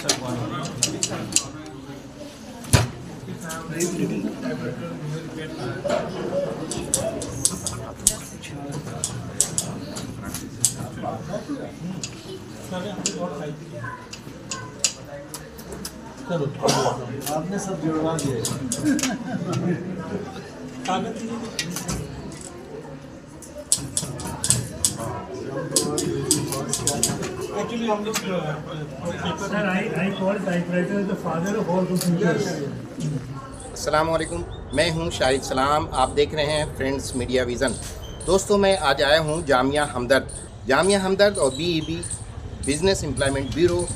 चलो आपने सब जुड़वा दिए। एक्चुअली हम लोग sir I call typewriter the father of all computers. अस्सलाम वालेकुम, मैं हूं शाहिद सलाम। आप देख रहे हैं फ्रेंड्स मीडिया विज़न। दोस्तों, मैं आज आया हूं जामिया हमदर्द और बीईबी बिज़नेस एम्प्लॉयमेंट ब्यूरो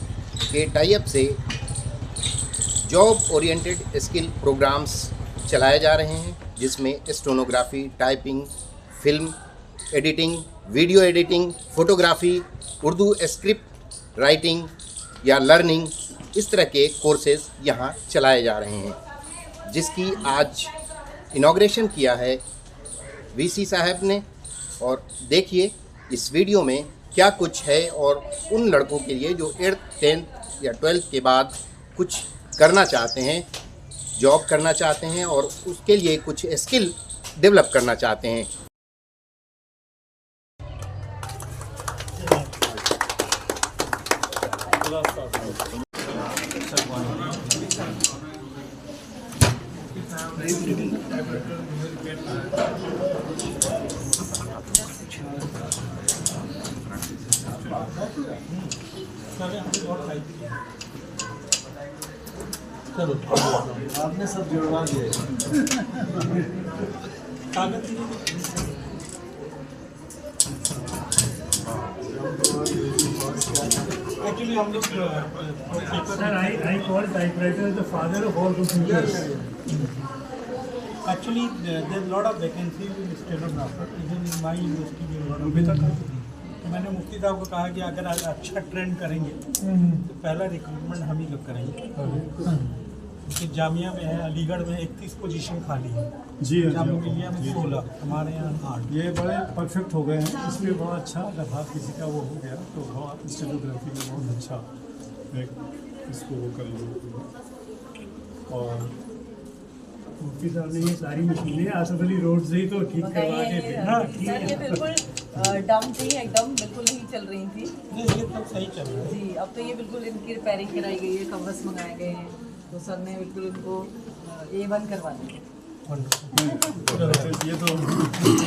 के टाई अप से जॉब ओरिएंटेड स्किल प्रोग्राम्स चलाए जा रहे हैं, जिसमें stenography, typing, film editing, video editing, photography, Urdu script writing या लर्निंग, इस तरह के कोर्सेज़ यहाँ चलाए जा रहे हैं, जिसकी आज इनॉग्रेशन किया है वीसी साहब ने। और देखिए इस वीडियो में क्या कुछ है, और उन लड़कों के लिए जो 8th 10th या 12th के बाद कुछ करना चाहते हैं, जॉब करना चाहते हैं और उसके लिए कुछ स्किल डेवलप करना चाहते हैं। चलो आपने सब जुड़वा दिए। एक्चुअली हम लोग sir I call typewriter the father of all computers. actually there's a lot of vacancies in stenographer, even in my university there are a lot of vacancies। तो मैंने मुफ्ती साहब को कहा कि अगर आज अच्छा ट्रेंड करेंगे तो पहला रिक्रूटमेंट हम ही लोग करेंगे, क्योंकि जामिया में है, अलीगढ़ में 31 पोजीशन खाली है जी, जामिया मिलिया में 16, हमारे यहाँ 8। ये बड़े परफेक्ट हो गए हैं, इसमें बहुत अच्छा। अगर हाथ किसी का वो हो गया तो बहुत स्टेनोग्राफी में बहुत अच्छा इसको वो कर लो। और मुफ्ती साहब ने ये सारी मशीनें आसफ अली रोड से ही तो ठीक करवा के थे ना। सर ये बिल्कुल डम थी, एकदम बिल्कुल नहीं चल रही थी ये सब सही चल रहा है जी। अब तो ये बिल्कुल इनकी रिपेयरिंग कराई गई है, कवर्स मंगाए गए हैं, तो सर ने बिल्कुल इनको A1 करवा दिया। ये तो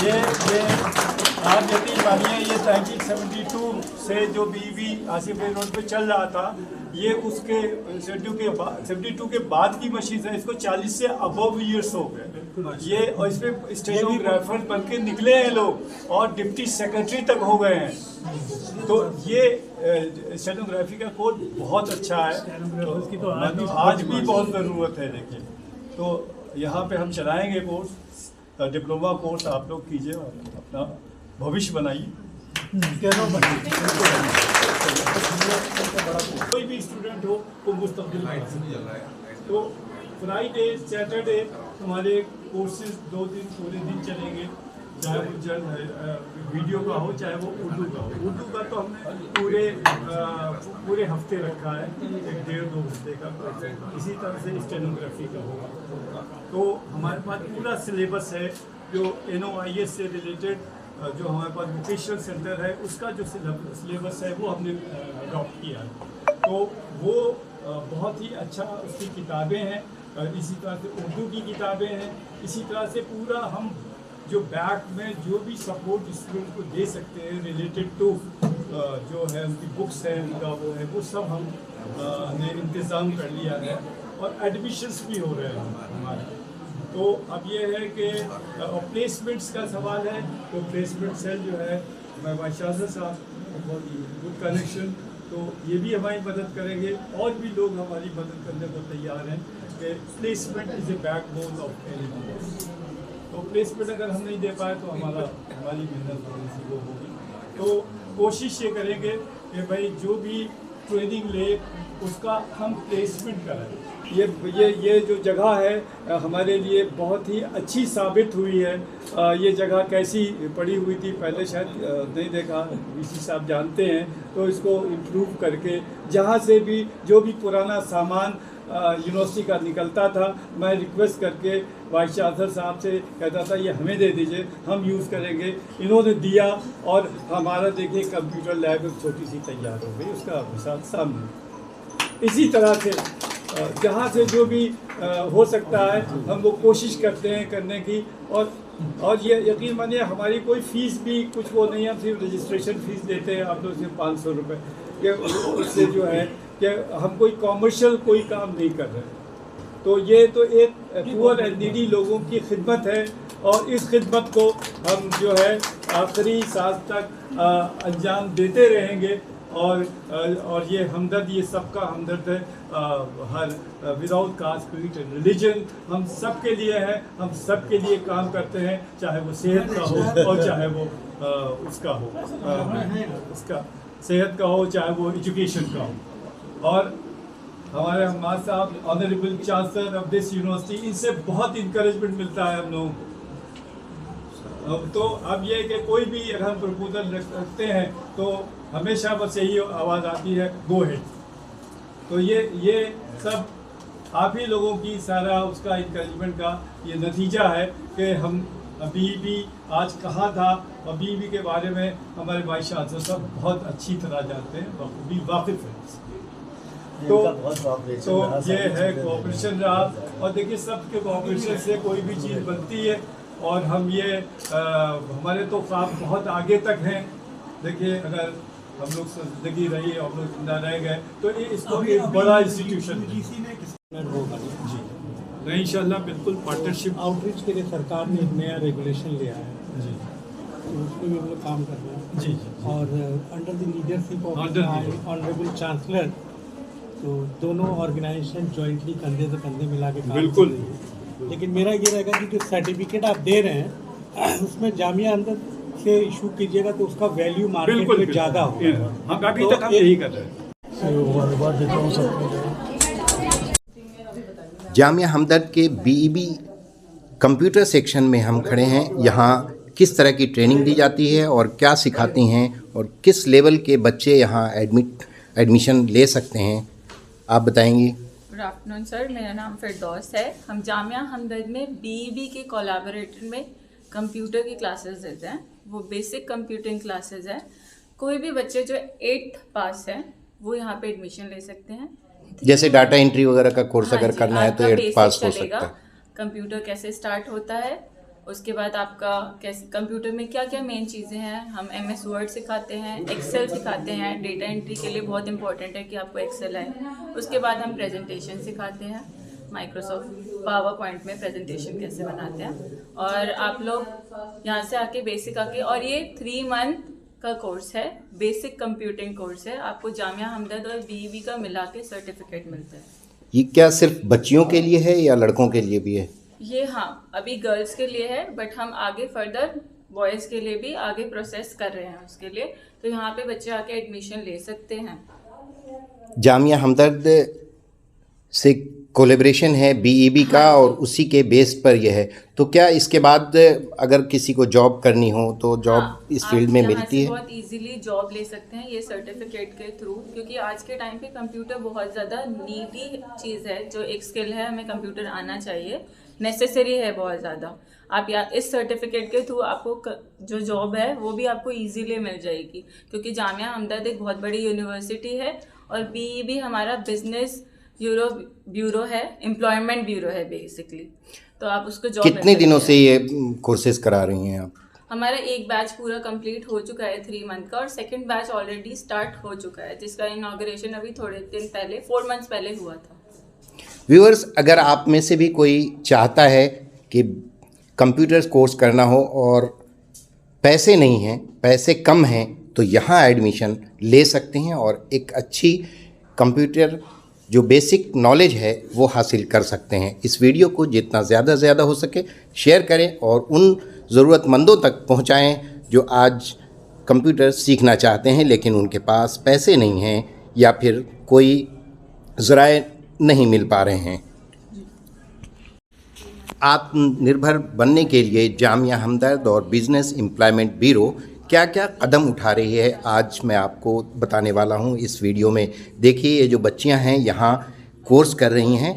ये आप यकीन मानिए, ये 1972 से जो बीवी आसिफ अली रोड पे चल रहा था, ये उसके 72 के बाद की मशीन है। इसको 40 से अबव ईयर्स हो गए ये, और इसमें स्टेनोग्राफर बन के निकले हैं लोग और डिप्टी सेक्रेटरी तक हो गए हैं। तो ये स्टेनोग्राफी का कोर्स बहुत अच्छा है, तो आज भी बहुत ज़रूरत है। देखिए, तो यहाँ पे हम चलाएंगे कोर्स, डिप्लोमा कोर्स आप लोग कीजिए और अपना भविष्य बनाइए। कोई भी स्टूडेंट हो वो मुस्तकबिल तो फ्राइडे सैटरडे हमारे कोर्सेज 2 दिन पूरे दिन चलेंगे, चाहे वो वीडियो का हो चाहे वो उर्दू का हो। उर्दू का तो हमने पूरे हफ्ते रखा है, 1-1.5-2 हफ्ते का। इसी तरह से स्टेनोग्राफी का होगा। तो हमारे पास पूरा सिलेबस है, जो NOIS से रिलेटेड जो हमारे पास वोकेशनल सेंटर है उसका जो सिलेबस है वो हमने अडॉप्ट किया है। तो वो बहुत ही अच्छा, उसकी किताबें हैं, इसी तरह से उर्दू की किताबें हैं। इसी तरह से पूरा हम जो बैक में जो भी सपोर्ट स्टूडेंट को दे सकते हैं रिलेटेड टू जो है उनकी बुक्स है, उनका वो है, वो सब हमने इंतज़ाम कर लिया है। और एडमिशन्स भी हो रहे हैं हमारे। तो अब ये है कि प्लेसमेंट्स का सवाल है, तो प्लेसमेंट सेल जो है हमारे बादशाह साहब, बहुत गुड कनेक्शन, तो ये भी हमारी मदद करेंगे। और भी लोग हमारी मदद करने को तैयार हैं कि placement is a backbone of anything. तो प्लेसमेंट अगर हम नहीं दे पाए तो हमारी मेहनत थोड़ी सी वो होगी। तो कोशिश ये करेंगे कि भाई जो भी ट्रेनिंग ले, उसका हम प्लेसमेंट कराएं। ये जो जगह है हमारे लिए बहुत ही अच्छी साबित हुई है। ये जगह कैसी पड़ी हुई थी पहले शायद नहीं देखा, वीसी साहब जानते हैं, तो इसको इम्प्रूव करके जहाँ से भी जो भी पुराना सामान यूनिवर्सिटी का निकलता था, मैं रिक्वेस्ट करके वाइस चांसलर साहब से कहता था ये हमें दे दीजिए, हम यूज़ करेंगे। इन्होंने दिया और हमारा देखिए कंप्यूटर लैब एक छोटी सी तैयार हो गई, उसका मिसाल सामने। इसी तरह से जहाँ से जो भी हो सकता है हम वो कोशिश करते हैं करने की। और ये यकीन मानिए हमारी कोई फ़ीस भी कुछ वो नहीं है, हम सिर्फ रजिस्ट्रेशन फ़ीस देते हैं, आप लोग सिर्फ 500 रुपये के, उससे जो है कि हम कोई कॉमर्शियल कोई काम नहीं कर रहे। तो ये तो एक पुअर एंड नीडी लोगों की खिदमत है, और इस खिदमत को हम जो है आखिरी सांस तक अंजाम देते रहेंगे। और ये हमदर्द, ये सबका हमदर्द है, हर without caste creed and religion, हम सब के लिए है, हम सब के लिए काम करते हैं, चाहे वो सेहत का हो और चाहे वो उसका हो, उसका सेहत का हो, चाहे वो एजुकेशन का हो। और हमारे हमारे साहब honourable chancellor of this university, इनसे बहुत इंकरेजमेंट मिलता है हम लोगों को। तो अब ये कि कोई भी अगर हम प्रपोजल रखते हैं तो हमेशा बस यही आवाज़ आती है, गो हेड। तो ये सब आप ही लोगों की सारा उसका इंकरेजमेंट का ये नतीजा है कि हम अभी भी आज कहाँ था, अभी भी के बारे में हमारे वाइस चांसलर साहब बहुत अच्छी तरह जानते हैं, बखूबी वाकिफ़ हैं। तो ये है कोऑपरेशन रहा। और देखिए सबके कोऑपरेशन से कोई भी चीज़ बनती है, और हम ये हमारे तो ख्वाब बहुत आगे तक हैं। देखिए अगर हम लोग जिंदगी रही, हम लोग जिंदा रह गए, तो ये इसको एक बड़ा इंस्टीट्यूशन जी नहीं, इंशाल्लाह बिल्कुल पार्टनरशिप। आउटरीच के लिए सरकार ने एक नया रेगुलेशन लिया है जी, तो उसमें भी हम लोग काम कर रहे हैं जी, और under the leadership of honourable chancellor, तो दोनों ऑर्गेनाइजेशन जॉइंटली कंधे से कंधे मिला के काम बिल्कुल। कर रही है। लेकिन मेरा ये रहेगा कि जो सर्टिफिकेट आप दे रहे हैं उसमें जामिया अंदर से इशू कीजिएगा तो उसका वैल्यू मार्केट में ज़्यादा होगा। हम अभी तक हम यही कर रहे हैं। जामिया हमदर्द के बीईबी कंप्यूटर सेक्शन में हम खड़े हैं। यहाँ किस तरह की ट्रेनिंग दी जाती है और क्या सिखाती हैं और किस लेवल के बच्चे यहाँ एडमिशन ले सकते हैं, आप बताएंगी। गुड आफ्टरनून सर, मेरा नाम फिरदौस है। हम जामिया हमदर्द में बीईबी के कोलैबोरेटर में कंप्यूटर की क्लासेस देते हैं। वो बेसिक कंप्यूटिंग क्लासेस है। कोई भी बच्चे जो 8th पास है वो यहाँ पे एडमिशन ले सकते हैं। जैसे डाटा एंट्री वगैरह का कोर्स अगर करना है तो 8th बेसिक पास हो चलेगा। सकता है। कंप्यूटर कैसे स्टार्ट होता है, उसके बाद आपका कैसे कंप्यूटर में क्या क्या मेन चीज़ें हैं, हम MS वर्ड सिखाते हैं, एक्सेल सिखाते हैं। डेटा एंट्री के लिए बहुत इंपॉर्टेंट है कि आपको एक्सेल आए। उसके बाद हम प्रेजेंटेशन सिखाते हैं, माइक्रोसॉफ्ट पावर पॉइंट में प्रेजेंटेशन कैसे बनाते हैं। और आप लोग यहाँ से आके बेसिक आके, और ये 3 मंथ का कोर्स है, बेसिक कंप्यूटिंग कोर्स है। आपको जामिया हमदर्द और बीईबी का मिला के सर्टिफिकेट मिलता है। ये क्या सिर्फ बच्चियों के लिए है या लड़कों के लिए भी है? ये हाँ, अभी गर्ल्स के लिए है, बट हम आगे फर्दर बॉयज़ के लिए भी आगे प्रोसेस कर रहे हैं उसके लिए। तो यहाँ पे बच्चे आके एडमिशन ले सकते हैं। जामिया हमदर्द से कोलैबोरेशन है बीईबी का और उसी के बेस पर यह है। तो क्या इसके बाद अगर किसी को जॉब करनी हो तो जॉब इस फील्ड में मिलती है? बहुत इजीली जॉब ले सकते हैं ये सर्टिफिकेट के थ्रू, क्योंकि आज के टाइम पे कंप्यूटर बहुत ज़्यादा नीडी चीज़ है। जो एक स्किल है, हमें कंप्यूटर आना चाहिए, नेसेसरी है बहुत ज़्यादा। आप या इस सर्टिफिकेट के थ्रू आपको जो जॉब है वो भी आपको इजीली मिल जाएगी, क्योंकि जामिया हमदर्द एक बहुत बड़ी यूनिवर्सिटी है और बीईबी हमारा बिजनेस ब्यूरो है, एम्प्लॉयमेंट ब्यूरो है बेसिकली। तो आप उसको जॉब कितने दिनों से ये कोर्सेज करा रही हैं आप? हमारा एक बैच पूरा कंप्लीट हो चुका है 3 मंथ का, और सेकंड बैच ऑलरेडी स्टार्ट हो चुका है, जिसका इनॉग्रेशन अभी थोड़े दिन पहले 4 मंथ्स पहले हुआ था। व्यूअर्स, अगर आप में से भी कोई चाहता है कि कंप्यूटर कोर्स करना हो और पैसे नहीं हैं, पैसे कम हैं, तो यहाँ एडमिशन ले सकते हैं और एक अच्छी कंप्यूटर जो बेसिक नॉलेज है वो हासिल कर सकते हैं। इस वीडियो को जितना ज़्यादा से ज़्यादा हो सके शेयर करें और उन ज़रूरतमंदों तक पहुंचाएं जो आज कंप्यूटर सीखना चाहते हैं लेकिन उनके पास पैसे नहीं हैं या फिर कोई ज़राए नहीं मिल पा रहे हैं। आत्मनिर्भर बनने के लिए जामिया हमदर्द और बिज़नेस एम्प्लॉयमेंट ब्यूरो क्या क्या कदम उठा रही है, आज मैं आपको बताने वाला हूं इस वीडियो में। देखिए, ये जो बच्चियां हैं यहाँ कोर्स कर रही हैं,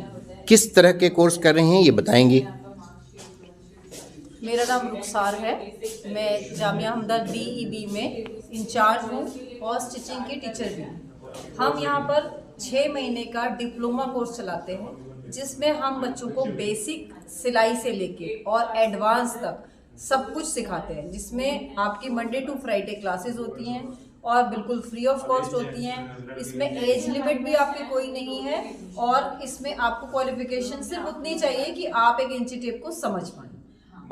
किस तरह के कोर्स कर रही हैं ये बताएंगी। मेरा नाम रुखसार है। मैं जामिया हमदर्द BEB में इंचार्ज हूँ और स्टिचिंग की टीचर भी हूँ। हम यहाँ पर 6 महीने का डिप्लोमा कोर्स चलाते हैं, जिसमें हम बच्चों को बेसिक सिलाई से लेके और एडवांस तक सब कुछ सिखाते हैं, जिसमें आपकी मंडे टू फ्राइडे क्लासेस होती हैं और बिल्कुल फ्री ऑफ कॉस्ट होती हैं। इसमें एज लिमिट भी आपकी कोई नहीं है और इसमें आपको क्वालिफिकेशन सिर्फ उतनी चाहिए कि आप एक इंची टेप को समझ पाएँ।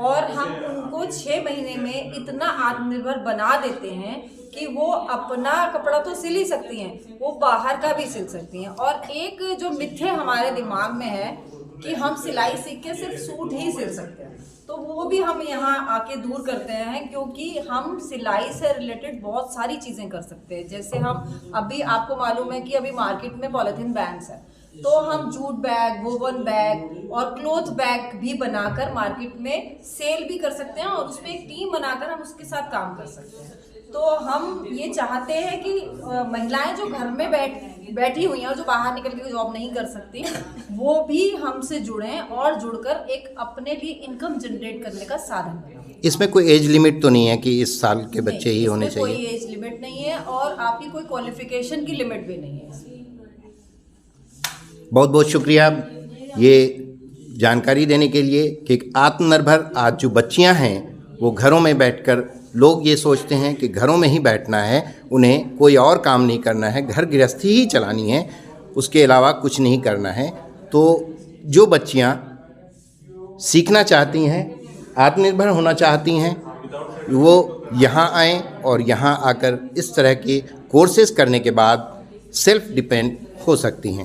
और हम उनको 6 महीने में इतना आत्मनिर्भर बना देते हैं कि वो अपना कपड़ा तो सिल ही सकती हैं, वो बाहर का भी सिल सकती हैं। और एक जो मिथ्य हमारे दिमाग में है कि हम सिलाई सीख के सिर्फ सूट ही सिल सकते हैं, तो वो भी हम यहाँ आके दूर करते हैं, क्योंकि हम सिलाई से रिलेटेड बहुत सारी चीज़ें कर सकते हैं। जैसे हम अभी आपको मालूम है कि अभी मार्केट में पॉलीथीन बैग्स है, तो हम जूट बैग, वोवन बैग और क्लॉथ बैग भी बनाकर मार्केट में सेल भी कर सकते हैं और उसमें एक टीम बनाकर हम उसके साथ काम कर सकते हैं। तो हम ये चाहते हैं कि महिलाएं जो घर में बैठी हुई हैं और जो बाहर निकल के जॉब नहीं कर सकती, वो भी हमसे जुड़ें और जुड़कर एक अपने लिए इनकम जनरेट करने का साधन बनाएं। इसमें कोई एज लिमिट तो नहीं है कि इस साल के बच्चे ही होने चाहिए? कोई एज लिमिट नहीं है और आपकी कोई क्वालिफिकेशन की लिमिट भी नहीं है। बहुत बहुत शुक्रिया ये जानकारी देने के लिए कि आत्मनिर्भर आज जो बच्चियां हैं वो घरों में बैठकर, लोग ये सोचते हैं कि घरों में ही बैठना है, उन्हें कोई और काम नहीं करना है, घर गृहस्थी ही चलानी है, उसके अलावा कुछ नहीं करना है। तो जो बच्चियां सीखना चाहती हैं, आत्मनिर्भर होना चाहती हैं, वो यहाँ आएँ और यहाँ आकर इस तरह के कोर्सेज़ करने के बाद सेल्फ डिपेंड हो सकती हैं।